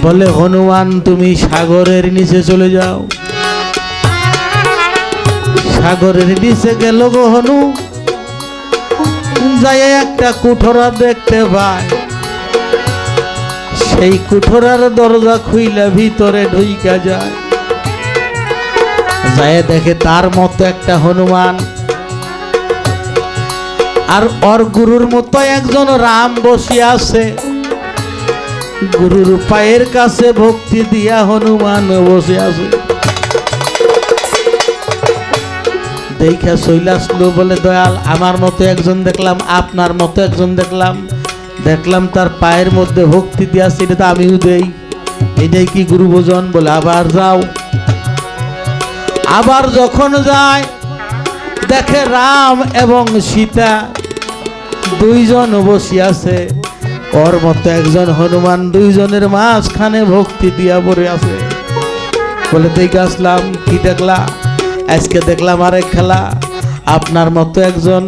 বলে হনুমান তুমি সাগরের নিচে চলে যাও। সাগরের নিচে গেল গো হনু, যায় একটা কুঠোরা দেখতে পায়। সেই কুঠোরার দরজা খুইলা ভিতরে ঢুইকা যায়, যায় দেখে তার মতো একটা হনুমান আর ওর গুরুর মতো একজন রাম বসিয়া আছে। গুরুর পায়ের কাছে ভক্তি দিয়া হনুমান বসে আছে। দেখা চলে আসলো, বলে দয়াল আমার মতো একজন দেখলাম, আপনার মতো একজন দেখলাম, দেখলাম তার পায়ের মধ্যে ভক্তি দিয়া আছে, এটা তো আমিও দেই, এটাই কি গুরু ভোজন? বলে আবার যাও। আবার যখন যায় দেখে রাম এবং সীতা দুইজন বসে আছে, ওর মতো একজন হনুমান দুইজনের মাঝখানে ভক্তি দিয়া পড়ে আছে। বলে দেখে আসলাম, কি দেখলা? আজকে দেখলাম আরেক খেলা, আপনার মতো একজন,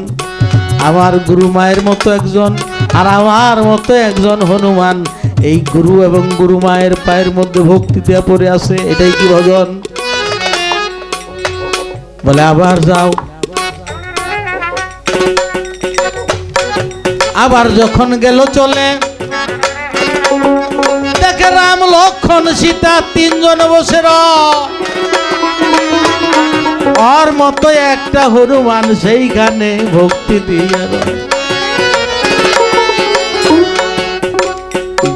আমার গুরু মায়ের মতো একজন, আর আমার মতো একজন হনুমান এই গুরু এবং গুরু মায়ের পায়ের মধ্যে ভক্তি দিয়া পড়ে আছে, এটাই কি ভজন? বলে আবার যাও। আবার যখন গেল চলে দেখে রাম লক্ষ্মণ সীতা তিনজন বসে ওর মতো একটা হনুমান সেইখানে ভক্তি দিয়ে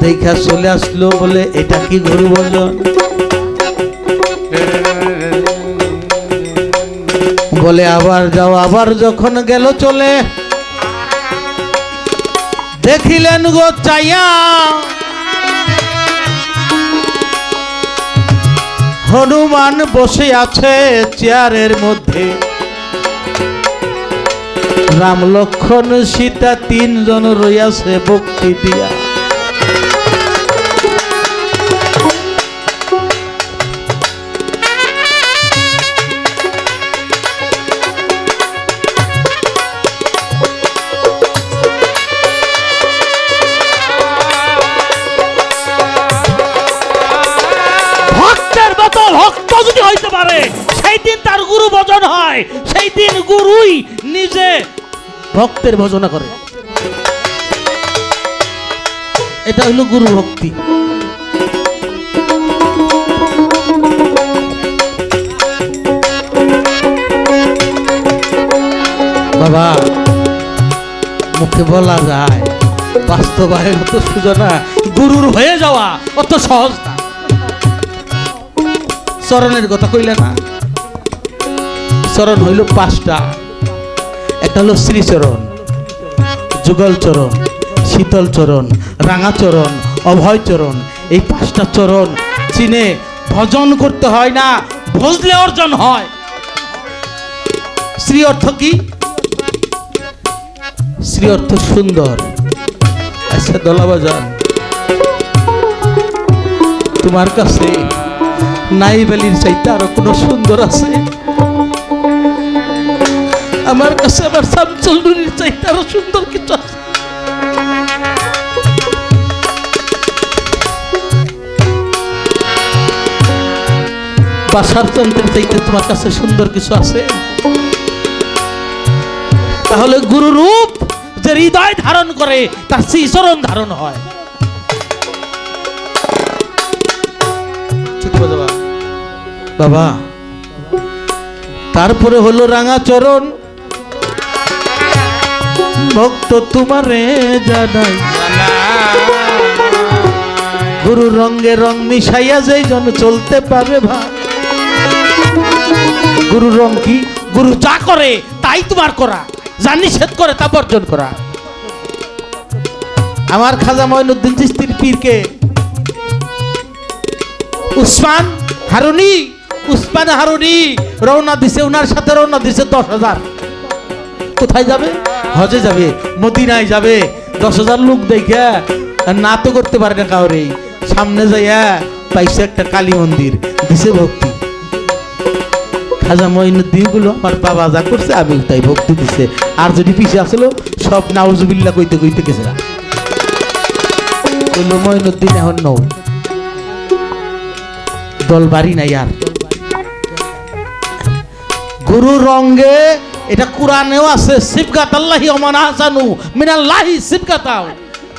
দেখা চলে আসলো। বলে এটা কি গুরু ভজন? বলে আবার যাও। আবার যখন গেল চলে দেখিলেন গো চাইয়া হনুমান বসে আছে চেয়ারের মধ্যে, রাম লক্ষ্মণ সীতা তিনজন রইয়াছে ভক্তি দিয়া। ভক্ত যদি হইতে পারে সেই দিন তার গুরু ভজন হয়, সেই দিন গুরুই নিজে ভক্তের ভজনা করে। এটা হইল গুরু ভক্তি। বাবা মুখে বলা যায়, বাস্তবায়ন অত সোজা না, গুরুর হয়ে যাওয়া অত সহজ না। চরণের কথা কইলে না, চরণ হইল পাঁচটা। একটা হলো শ্রীচরণ, যুগল চরণ, শীতল চরণ, রাঙা চরণ, অভয় চরণ। এই পাঁচটা চরণ চিনে ভজন করতে হয় না, ভজলে অর্জন হয়। শ্রী অর্থ কি? শ্রী অর্থ সুন্দর। আচ্ছা দলাবাজান, তোমার কাছে নাইবালির চাইতে আরো কোন সুন্দর আছে? আমার কাছে আবার শামসুলনুরির চাইতে আরো সুন্দর কিছু আছে? বাসার চন্দ্রের চাইতে তোমার কাছে সুন্দর কিছু আছে? তাহলে গুরু রূপ যে হৃদয় ধারণ করে তার শ্রীচরণ ধারণ হয়। বাবা তারপরে হলো রাঙা চরণ, ভক্ত তোমারে জানাই গুরু রঙে রং মিশাইয়া যেই জন চলতে পারে ভাই। গুরু রং কি? গুরু যা করে তাই তোমার করা, যা নিষেধ করে তা বর্জন করা। আমার খাজা মঈনুদ্দিন চিশতির পীরকে উসমান হারুনি, উসমান হারুনি রওনা দিছে, ওনার সাথে রওনা দিছে 10,000। কোথায় যাবে? হজে যাবে, মদিনায় যাবে। 10,000 লোক দেখে না তো করতে পারে না কাউরে। সামনে যাইয়া পাইছে একটা কালী মন্দির, দিছে ভক্তি। খাজা মঈনুদ্দিন গুলো আমার বাবা যা করছে আমি তাই ভক্তি দিছে। আর যদি পিছিয়ে আসলো সব নাউজুবিল্লাহ কইতে কইতে গেছে। মঈনুদ্দিন এখন নৌ দল বাড়ি নাই আর। গুরু রঙ্গে এটা কোরআনেও আছে, সিবগাত আল্লাহি ওয়া মান আহসানু মিনাল্লাহি সিবগাতাও,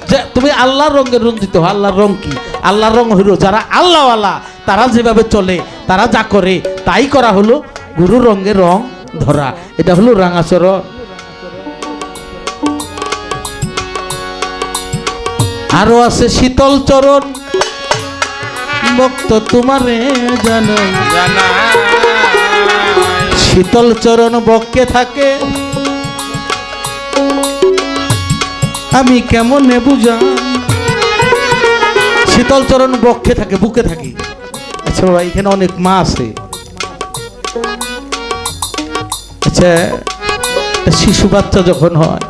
যে তুমি আল্লাহর রঙে রঞ্জিত হও। আল্লাহর রং কি? আল্লাহর রং হইল যারা আল্লাহওয়ালা, তারা যেভাবে চলে, তারা যা করে তাই করা হলো গুরু রঙে রং ধরা। এটা হলো রাঙাচরণ। আরো আছে শীতল চরণ ভক্ত তোমারে জানো, শীতল চরণ বক্ষে থাকে আমি কেমনে বুঝাম। শীতল চরণ বক্ষে থাকে, বুকে থাকে। আচ্ছা বাবা, এখানে অনেক মা আছে। আচ্ছা, শিশু বাচ্চা যখন হয়,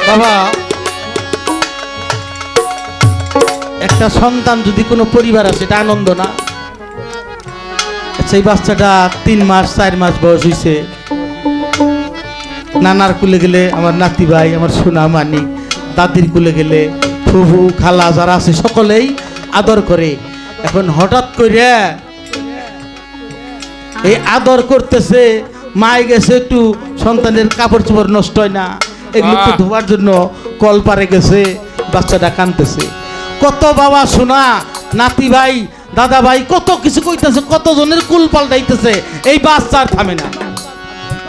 বাবা একটা সন্তান যদি কোনো পরিবার আছে, এটা আনন্দ না? সেই বাচ্চাটা 3 মাস 4 মাস বয়স হয়েছে, নানার কুলে গেলে আমার নাতি ভাই, আমার সোনা মানিক, দাদির কুলে গেলে ফুফু খালা যারা আছে সকলেই আদর করে। এখন হঠাৎ করে এই আদর করতেছে, মায় গেছে একটু সন্তানের কাপড় চোপড় নষ্ট হয় না, এগুলো একটু ধোয়ার জন্য কল পারে গেছে, বাচ্চাটা কাঁদতেছে। কত বাবা শোনা নাতি ভাই দাদা ভাই কত কিছু কইতেছে, কত জনের কুল পাল্টাইতেছে, এই বাচ্চা আর থামে না।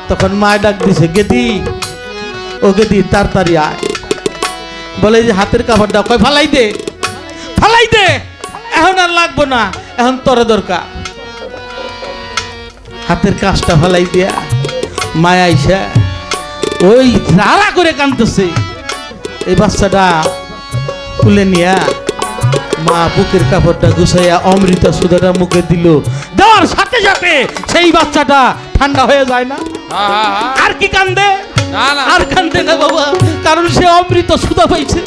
তখন মায় ডাক দিছে, গেদি ও গেদি তাড়াতাড়ি আয়। বলে যে হাতের কাপড়টা, কয় ফালাই দে, ফালাই দে, এখন আর লাগবো না, এখন তোরে দরকার। হাতের কাজটা ফালাই দিয়া মায় আইসা ওই রাড়া করে কাঁদতেছে। এই বাচ্চাটা তুলে নিয়া মা বুকের কাপড়টা গুছাইয়া অমৃত সুধাটা মুখে দিল। দেওয়ার সাথে সাথে সেই বাচ্চাটা ঠান্ডা হয়ে যায় না? আর কি কান্দে? আর কান্দে না বাবা, কারণ সে অমৃত সুধা পাইছে।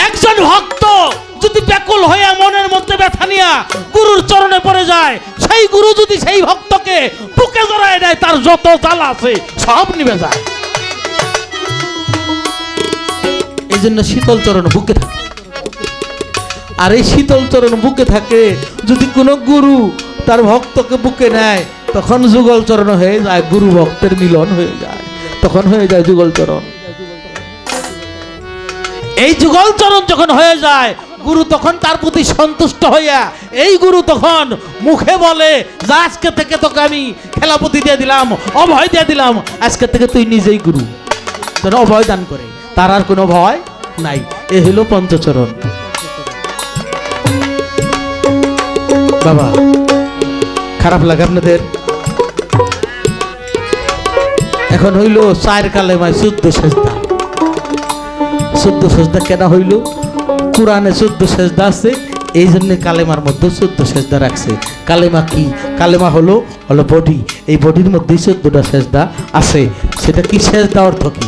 একজন ভক্ত যদি ব্যাকুল হয়ে মনের মধ্যে ব্যথা নিয়া গুরুর চরণে পড়ে যায়, সেই গুরু যদি সেই ভক্তকে বুকে জড়ায় দেয়, তার যত জ্বালা আছে সব নিভে যায়। এই জন্য শীতল চরণ বুকে থাকে। আর এই শীতল চরণ বুকে থাকে যদি কোনো গুরু তার ভক্তকে বুকে নেয়, তখন যুগল চরণ হয়ে যায়, গুরু ভক্তের মিলন হয়ে যায়, তখন হয়ে যায় যুগল চরণ। এই যুগল চরণ যখন হয়ে যায়, গুরু তখন তার প্রতি সন্তুষ্ট হইয়া এই গুরু তখন মুখে বলে যে আজকে থেকে তোকে আমি খেলাপতি দিয়ে দিলাম, অভয় দিয়ে দিলাম, আজকে থেকে তুই নিজেই গুরু, যেন অভয় দান করে, তার আর কোনো ভয় নাই। এ হলো পঞ্চচরণ। বাবা খারাপ লাগে আপনাদের? এখন হইল 4 কালেমায় 14 সেজদা। 14 সেজদা কেন হইল? কোরআনে 14 সেজদা আছে, এই জন্য কালেমার মধ্যে 14 সেজদা রাখছে। কালেমা কি? কালেমা হলো বডি, এই বডির মধ্যেই 14টা সেজদা আছে। সেটা কি সেজদা? অর্থ কি?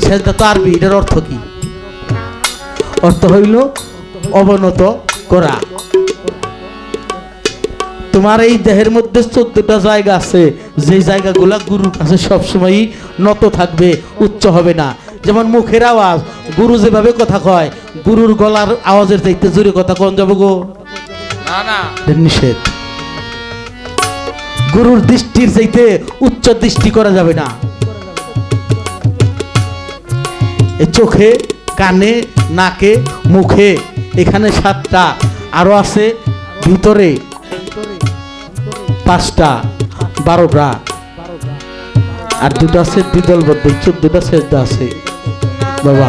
সেজদা তো আরবি, এটার অর্থ কি? অর্থ হইল অবনত করা। তোমার এই দেহের মধ্যে 14টা জায়গা আছে, যে জায়গাগুলা গুরুর কাছে সবসময়ই নত থাকবে, উচ্চ হবে না। যেমন মুখের আওয়াজ, গুরু যেভাবে কথা কয়, গুরুর গলার আওয়াজের চাইতে জোরে কথা কোন যাবো গো? না, নিষেধ। গুরুর দৃষ্টির চাইতে উচ্চ দৃষ্টি করা যাবে না। এই চোখে, কানে, নাকে, মুখে, এখানে 7টা, আরো আছে ভিতরে 5টা, 12টা, আর 2টা আছে দ্বিদলবদ্ধ, 14টা সেজদা আছে। বাবা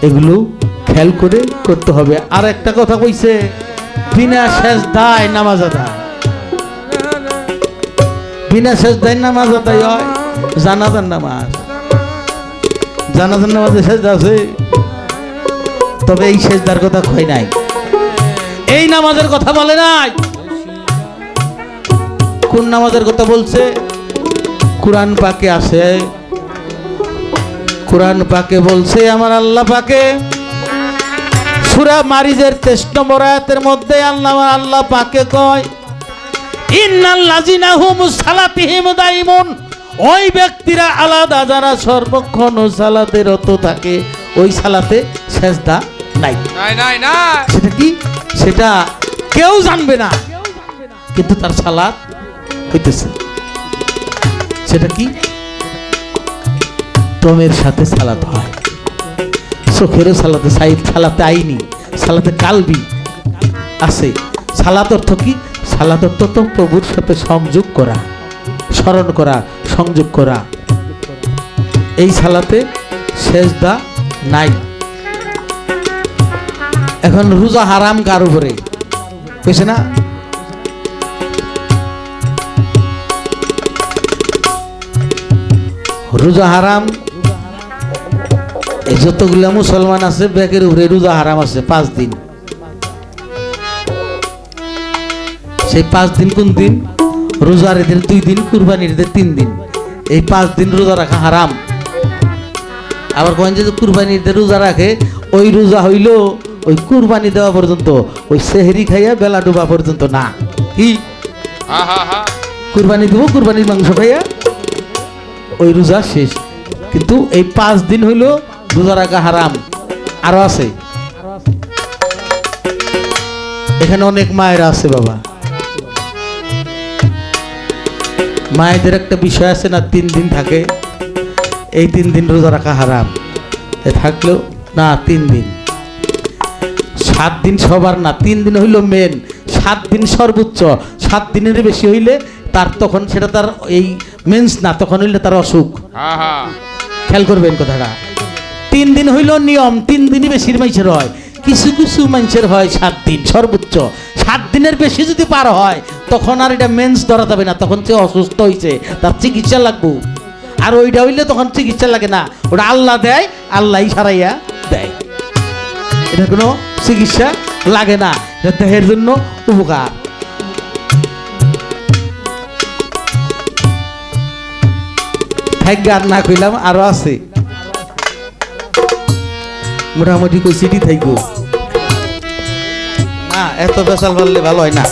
এগুলো খেয়াল করে করতে হবে। আর একটা কথা কইছে, বিনা সেজদায় নামাজ আদায়। বিনা সেজদায় নামাজ আদায় হয় জানাজার নামাজ। জানাজার নামাজে সেজদা আছে, তবে এই সেজদার কথা কই নাই, এই নামাজের কথা বলে নাই। কোন নামাজের কথা বলছে? কুরআন পাকে আছে। কুরআন পাকে বলছে আমার আল্লাহ পাকে সূরা মারিজের 23 নম্বর আয়াতের মধ্যে আল্লাহ পাকে কয় ইন্নাল্লাযিনা হুমুস সালাতিহিম দাইমুন, ওই ব্যক্তিরা আলাদা যারা সর্বক্ষণ সালাতে রত থাকে, ওই সালাতে সেজদা নাই। সেটা কি? সেটা কেউ জানবে না, কিন্তু তার সালাত হইতেছে। সেটা কি? দমের সাথে সালাত হয়, চোখেরও সালাতে, সালাতে আইনি, সালাতে কালবি আছে। সালাত অর্থ কি? সালাত অর্থ তো প্রভুর সাথে সংযোগ করা, স্মরণ করা, সংযোগ করা। এই সালাতে সেজদা নাই। এখন রোজা হারাম কার উপরে কইছে না? রোজা হারাম। এই যতগুলা মুসলমান আছে ব্যাগের উপরে রোজা হারাম আছে 5 দিন। সেই 5 দিন কোন দিন? রোজার ঈদের 2 দিন, কুরবানির ঈদের 3 দিন। এই 5 দিন রোজা রাখা হারাম। আবার কোন যে কুরবানির ঈদের রোজা রাখে, ওই রোজা হইল ওই কুরবানি দেওয়া পর্যন্ত, ওই সেহরি খাইয়া বেলা ডুবা পর্যন্ত না। কি কুরবানি দেবো, কুরবানির মাংস খাইয়া ওই রোজা শেষ। কিন্তু এই 5 দিন হইল রোজা রাখা হারাম। আরো আছে, এখানে অনেক মায়েরা আছে বাবা। মায়েদের একটা বিষয় আছে না, 3 দিন থাকে, এই 3 দিন রোজা রাখা হারাম। থাকলেও না 3 দিন, 7 দিন সবার না, 3 দিন হইল মেন, 7 দিন সর্বোচ্চ। 7 দিনের বেশি হইলে তার তখন সেটা তার এই মেন্স না, তখন হইলে তার অসুখ। খেয়াল করবেন কথাটা। 3 দিন হইল নিয়ম, 3 দিনই বেশির মানুষের হয়, কিছু কিছু মানুষের হয় 7 দিন সর্বোচ্চ। 7 দিনের বেশি যদি পার হয় তখন আর এটা মেন্স ধরা যাবে না, তখন সে অসুস্থ হয়েছে, তার চিকিৎসা লাগবে। আর ওইটা হইলে তখন চিকিৎসা লাগে না, ওটা আল্লাহ দেয়, আল্লাহই সারাইয়া দেয়, এটা কোনো চিকিৎসা লাগে না, এটা দেহের জন্য উপকার। আর না কইলাম আরো আছে, মোটামুটি কই সিটি থাইকো না, এত বেসাল পারলে ভালো হয় না।